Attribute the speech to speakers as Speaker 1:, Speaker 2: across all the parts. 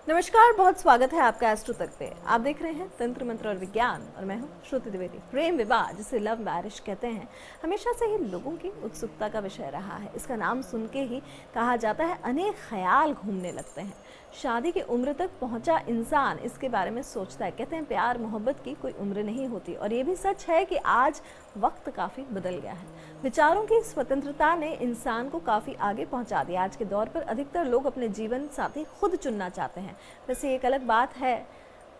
Speaker 1: नमस्कार, बहुत स्वागत है आपका एस्ट्रो तक पे। आप देख रहे हैं तंत्र मंत्र और विज्ञान और मैं हूं श्रुति द्विवेदी। प्रेम विवाह जिसे लव मैरिज कहते हैं हमेशा से ही लोगों की उत्सुकता का विषय रहा है। इसका नाम सुन के ही कहा जाता है अनेक ख्याल घूमने लगते हैं। शादी की उम्र तक पहुंचा इंसान इसके बारे में सोचता है। कहते हैं प्यार मोहब्बत की कोई उम्र नहीं होती और ये भी सच है कि आज वक्त काफ़ी बदल गया है। विचारों की स्वतंत्रता ने इंसान को काफ़ी आगे पहुंचा दिया। आज के दौर पर अधिकतर लोग अपने जीवन साथी खुद चुनना चाहते हैं। वैसे एक अलग बात है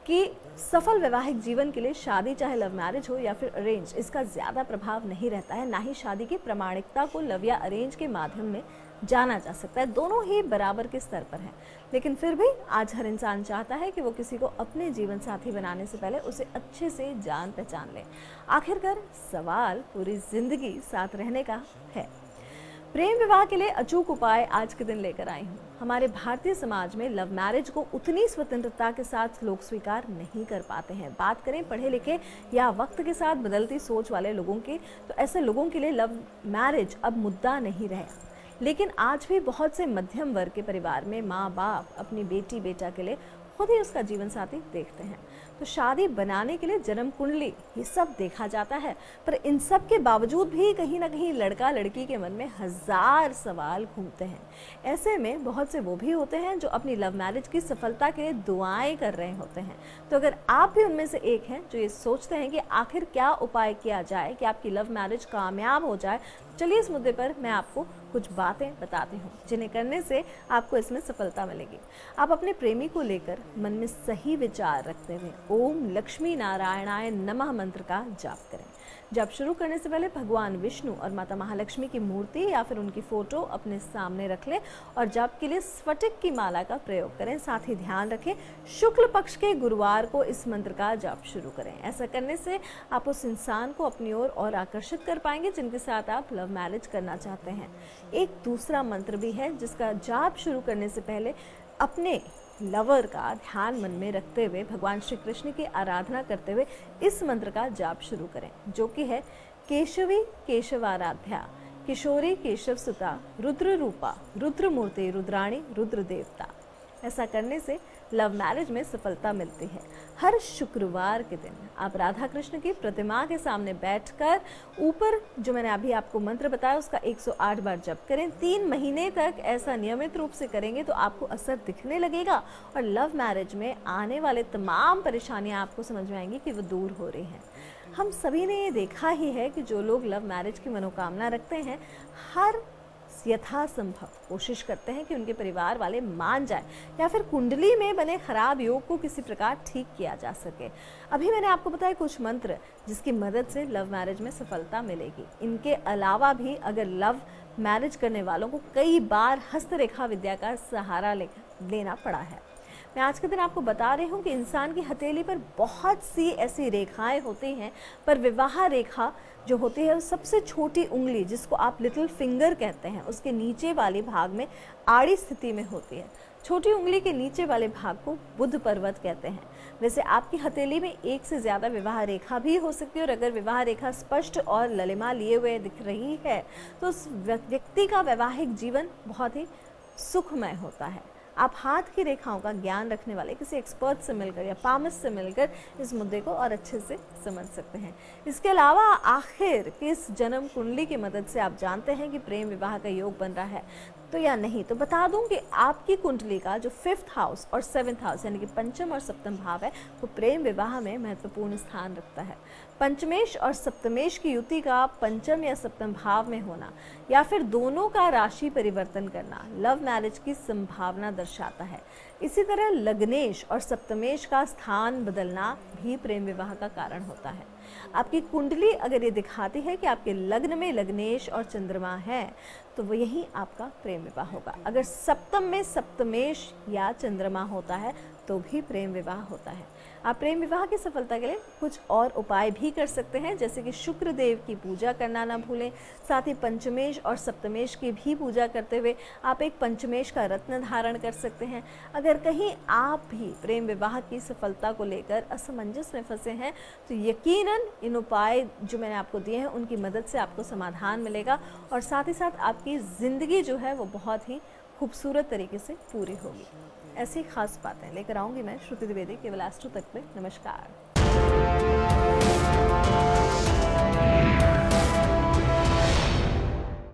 Speaker 1: कि सफल वैवाहिक जीवन के लिए शादी चाहे लव मैरिज हो या फिर अरेंज, इसका ज़्यादा प्रभाव नहीं रहता है। ना ही शादी की प्रामाणिकता को लव या अरेंज के माध्यम में जाना जा सकता है। दोनों ही बराबर के स्तर पर हैं। लेकिन फिर भी आज हर इंसान चाहता है कि वो किसी को अपने जीवन साथी बनाने से पहले उसे अच्छे से जान पहचान ले। आखिरकार सवाल पूरी जिंदगी साथ रहने का है। प्रेम विवाह के लिए अचूक उपाय आज के दिन लेकर आई हूँ। हमारे भारतीय समाज में लव मैरिज को उतनी स्वतंत्रता के साथ लोग स्वीकार नहीं कर पाते हैं। बात करें पढ़े लिखे या वक्त के साथ बदलती सोच वाले लोगों की, तो ऐसे लोगों के लिए लव मैरिज अब मुद्दा नहीं रहा। लेकिन आज भी बहुत से मध्यम वर्ग के परिवार में माँ बाप अपनी बेटी बेटा के लिए खुद ही उसका जीवन साथी देखते हैं। तो शादी बनाने के लिए जन्म कुंडली ये सब देखा जाता है, पर इन सब के बावजूद भी कहीं ना कहीं लड़का लड़की के मन में हजार सवाल घूमते हैं। ऐसे में बहुत से वो भी होते हैं जो अपनी लव मैरिज की सफलता के लिए दुआएं कर रहे होते हैं। तो अगर आप भी उनमें से एक हैं जो ये सोचते हैं कि आखिर क्या उपाय किया जाए कि आपकी लव मैरिज कामयाब हो जाए, चलिए इस मुद्दे पर मैं आपको कुछ बातें बताती हूँ जिन्हें करने से आपको इसमें सफलता मिलेगी। आप अपने प्रेमी को लेकर मन में सही विचार रखते हुए ओम लक्ष्मी नारायणाय नमः मंत्र का जाप करें। जाप शुरू करने से पहले भगवान विष्णु और माता महालक्ष्मी की मूर्ति या फिर उनकी फोटो अपने सामने रख लें और जाप के लिए स्फटिक की माला का प्रयोग करें। साथ ही ध्यान रखें शुक्ल पक्ष के गुरुवार को इस मंत्र का जाप शुरू करें। ऐसा करने से आप उस इंसान को अपनी ओर और आकर्षित कर पाएंगे जिनके साथ आप लव मैरिज करना चाहते हैं। एक दूसरा मंत्र भी है जिसका जाप शुरू करने से पहले अपने लवर का ध्यान मन में रखते हुए भगवान श्री कृष्ण की आराधना करते हुए इस मंत्र का जाप शुरू करें, जो कि है केशवी केशवाराध्या किशोरी केशव सुता रुद्र रूपा रुद्र मूर्ति रुद्राणी रुद्र देवता। ऐसा करने से लव मैरिज में सफलता मिलती है। हर शुक्रवार के दिन आप राधा कृष्ण की प्रतिमा के सामने बैठकर ऊपर जो मैंने अभी आपको मंत्र बताया उसका 108 बार जप करें। 3 महीने तक ऐसा नियमित रूप से करेंगे तो आपको असर दिखने लगेगा और लव मैरिज में आने वाले तमाम परेशानियां आपको समझ में आएंगी कि वो दूर हो रही हैं। हम सभी ने ये देखा ही है कि जो लोग लव मैरिज की मनोकामना रखते हैं हर यथासंभव कोशिश करते हैं कि उनके परिवार वाले मान जाए या फिर कुंडली में बने खराब योग को किसी प्रकार ठीक किया जा सके। अभी मैंने आपको बताया कुछ मंत्र जिसकी मदद से लव मैरिज में सफलता मिलेगी। इनके अलावा भी अगर लव मैरिज करने वालों को कई बार हस्तरेखा विद्या का सहारा लेना पड़ा है। मैं आज के दिन आपको बता रही हूँ कि इंसान की हथेली पर बहुत सी ऐसी रेखाएं होती हैं, पर विवाह रेखा जो होती है सबसे छोटी उंगली जिसको आप लिटिल फिंगर कहते हैं उसके नीचे वाले भाग में आड़ी स्थिति में होती है। छोटी उंगली के नीचे वाले भाग को बुध पर्वत कहते हैं। वैसे आपकी हथेली में एक से ज़्यादा विवाह रेखा भी हो सकती है और अगर विवाह रेखा स्पष्ट और ललिमा लिए हुए दिख रही है तो उस व्यक्ति का वैवाहिक जीवन बहुत ही सुखमय होता है। आप हाथ की रेखाओं का ज्ञान रखने वाले किसी एक्सपर्ट से मिलकर या पामिस्ट से मिलकर इस मुद्दे को और अच्छे से समझ सकते हैं। इसके अलावा आखिर किस जन्म कुंडली की मदद से आप जानते हैं कि प्रेम विवाह का योग बन रहा है तो या नहीं, तो बता दूं कि आपकी कुंडली का जो 5th हाउस और 7th हाउस यानी कि पंचम और सप्तम भाव है वो प्रेम विवाह में महत्वपूर्ण स्थान रखता है। पंचमेश और सप्तमेश की युति का पंचम या सप्तम भाव में होना या फिर दोनों का राशि परिवर्तन करना लव मैरिज की संभावना दर्शाता है। इसी तरह लग्नेश और सप्तमेश का स्थान बदलना भी प्रेम विवाह का कारण होता है। आपकी कुंडली अगर ये दिखाती है कि आपके लग्न में लग्नेश और चंद्रमा है तो वो यही आपका प्रेम विवाह होगा। अगर सप्तम में सप्तमेश या चंद्रमा होता है तो भी प्रेम विवाह होता है। आप प्रेम विवाह की सफलता के लिए कुछ और उपाय भी कर सकते हैं, जैसे कि शुक्र देव की पूजा करना ना भूलें। साथ ही पंचमेश और सप्तमेश की भी पूजा करते हुए आप एक पंचमेश का रत्न धारण कर सकते हैं। अगर कहीं आप भी प्रेम विवाह की सफलता को लेकर असमंजस में फंसे हैं तो यकीनन इन उपाय जो मैंने आपको दिए हैं उनकी मदद से आपको समाधान मिलेगा और साथ ही साथ आपकी ज़िंदगी जो है वो बहुत ही खूबसूरत तरीके से पूरी होगी। ऐसी खास बातें लेकर आऊंगी मैं, श्रुति द्विवेदी, केवल एस्ट्रो तक पे। नमस्कार।